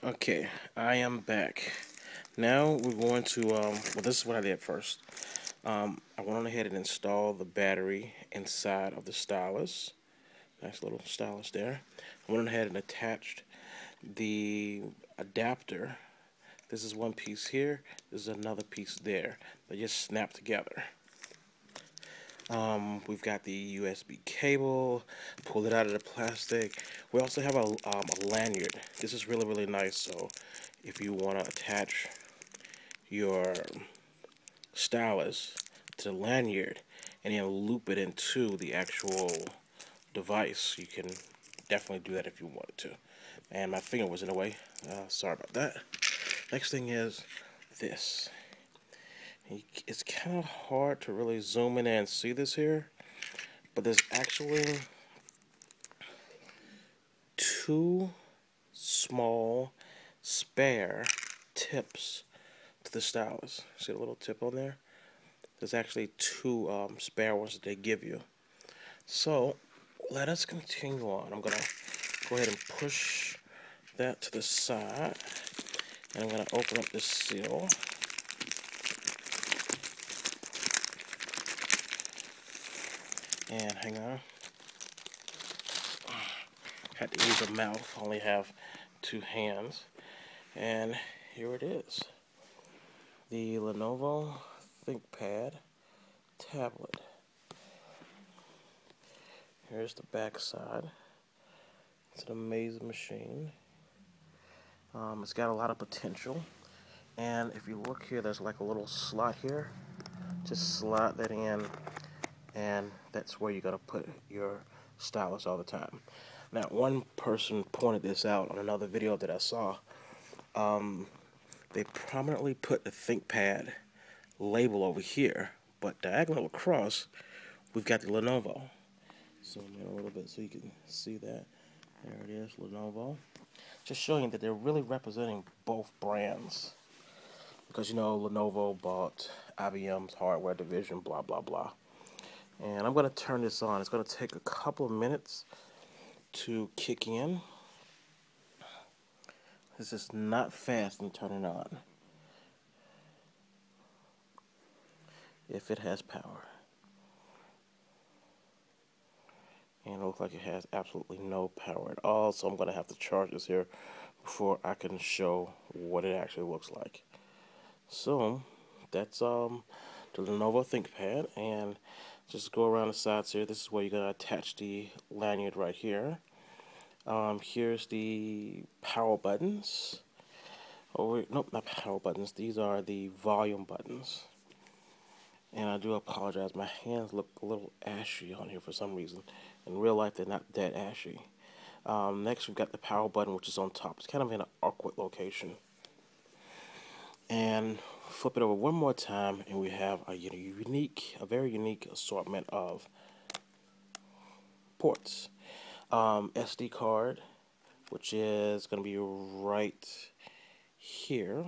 Okay, I am back. Now we're going to, well, this is what I did first. I went on ahead and installed the battery inside of the stylus. Nice little stylus there. I went on ahead and attached the adapter. This is one piece here. This is another piece there. They just snap together. We've got the USB cable, pulled it out of the plastic. We also have a lanyard. This is really, really nice. So if you want to attach your stylus to the lanyard and then loop it into the actual device, you can definitely do that if you wanted to. And my finger was in the way. Sorry about that. Next thing is this. It's kind of hard to really zoom in and see this here, but there's actually two small spare tips to the stylus. See the little tip on there? There's actually two spare ones that they give you. So let us continue on. I'm going to go ahead and push that to the side, and I'm going to open up this seal. And hang on. Had to use a mouth, only have two hands. And here it is. The Lenovo ThinkPad Tablet. Here's the back side. It's an amazing machine. It's got a lot of potential. And if you look here, there's like a little slot here. Just slot that in, and that's where you're going to put your stylus all the time. Now, one person pointed this out on another video that I saw. They prominently put the ThinkPad label over here, but diagonal across, we've got the Lenovo. Zoom in a little bit so you can see that. There it is, Lenovo. Just showing that they're really representing both brands. Because, you know, Lenovo bought IBM's hardware division, blah, blah, blah. And I'm going to turn this on. It's going to take a couple of minutes to kick in. This is not fast in turning on, if it has power. And it looks like it has absolutely no power at all, so I'm going to have to charge this here before I can show what it actually looks like. So that's the Lenovo ThinkPad, and just go around the sides here. This is where you're going to attach the lanyard right here. Here's the power buttons. Nope, not power buttons. These are the volume buttons. And I do apologize. My hands look a little ashy on here for some reason. In real life, they're not that ashy. Next, we've got the power button, which is on top. It's kind of in an awkward location. And flip it over one more time, and we have a very unique assortment of ports. SD card, which is going to be right here.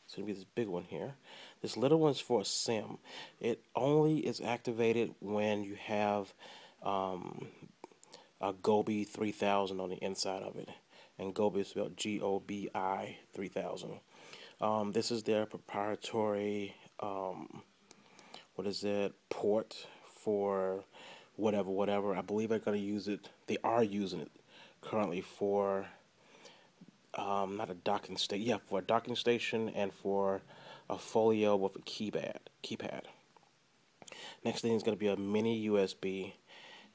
It's going to be this big one here. This little one's for a SIM. It only is activated when you have a Gobi 3000 on the inside of it. And Gobi is spelled G-O-B-I 3000. This is their proprietary, port for whatever. I believe they're going to use it. They are using it currently for not a docking station. Yeah, for a docking station and for a folio with a keypad. Next thing is going to be a mini USB,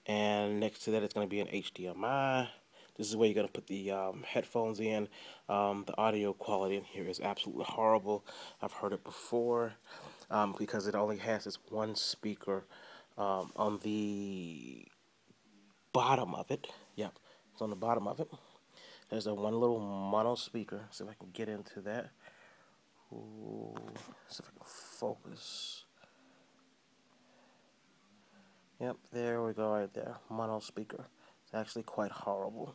and next to that it's going to be an HDMI. This is where you're going to put the headphones in. The audio quality in here is absolutely horrible. I've heard it before because it only has this one speaker on the bottom of it. Yep, it's on the bottom of it. There's a one little mono speaker. See if I can get into that. Ooh, see if I can focus. Yep, there we go right there. Mono speaker. It's actually quite horrible.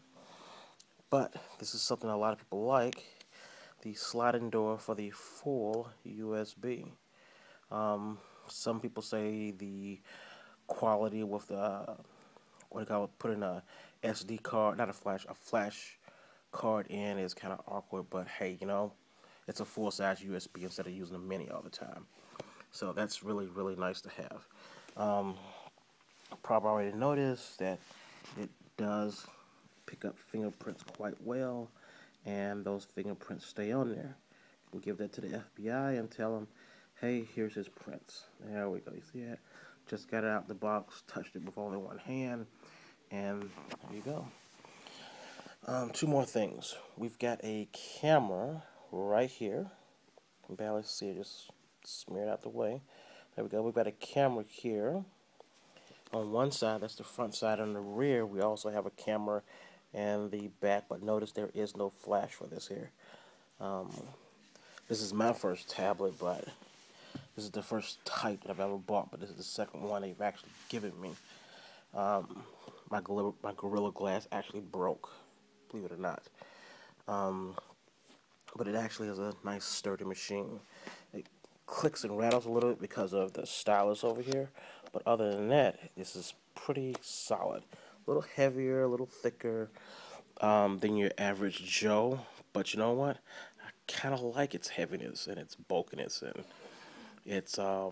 But this is something a lot of people like. The sliding door for the full USB. Some people say the quality with the, putting a SD card, not a flash card in is kind of awkward, but hey, you know, it's a full-size USB instead of using a mini all the time. So that's really, really nice to have. Probably already noticed that it does pick up fingerprints quite well, and those fingerprints stay on there. You can give that to the FBI and tell them, hey, here's his prints. There we go. You see that? Just got it out the box, touched it with only one hand, and there you go. Two more things. We've got a camera right here. You can barely see it, just smeared out the way. There we go. We've got a camera here. On one side, that's the front side. On the rear, we also have a camera and the back, but notice there is no flash for this here. This is my first tablet, but this is the first type that I've ever bought, but this is the second one they've actually given me. My Gorilla Glass actually broke, believe it or not. But it actually is a nice sturdy machine. It clicks and rattles a little bit because of the stylus over here, but other than that, this is pretty solid. A little heavier, a little thicker than your average Joe, but you know what? I kind of like its heaviness and its bulkiness, and it's I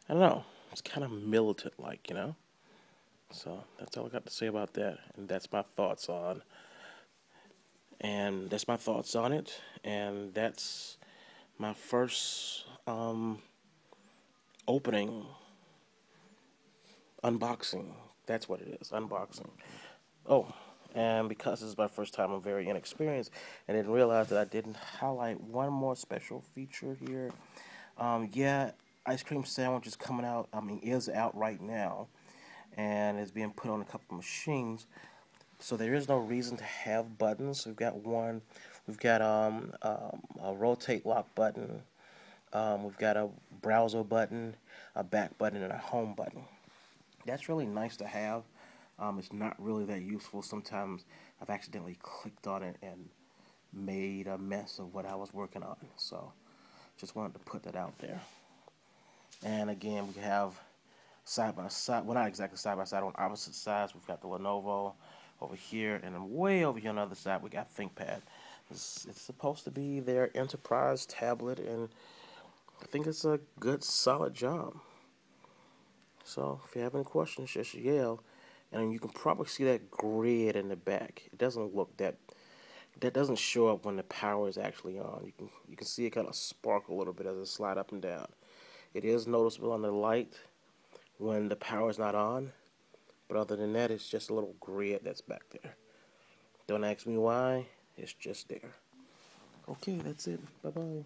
don't know, it's kind of militant-like, you know. So that's all I got to say about that, and that's my thoughts on. And that's my thoughts on it, and that's my first opening, unboxing. That's what it is, unboxing. Oh, and because this is my first time, I'm very inexperienced, and didn't realize that I didn't highlight one more special feature here. Yeah, ice cream sandwich is coming out. I mean, is out right now, and is being put on a couple machines. So there is no reason to have buttons. We've got one. We've got a rotate lock button. We've got a browser button, a back button, and a home button. That's really nice to have. It's not really that useful. Sometimes I've accidentally clicked on it and made a mess of what I was working on. So just wanted to put that out there. And again, we have side by side, well, not exactly side by side, on opposite sides. We've got the Lenovo over here, and then way over here on the other side, we got ThinkPad. It's supposed to be their enterprise tablet, and I think it's a good, solid job. So if you have any questions, just yell. And you can probably see that grid in the back. It doesn't look that doesn't show up when the power is actually on. You can see it kind of sparkle a little bit as it slide up and down. It is noticeable on the light when the power is not on, but other than that, it's just a little grid that's back there. Don't ask me why, it's just there. Okay, that's it. Bye-bye.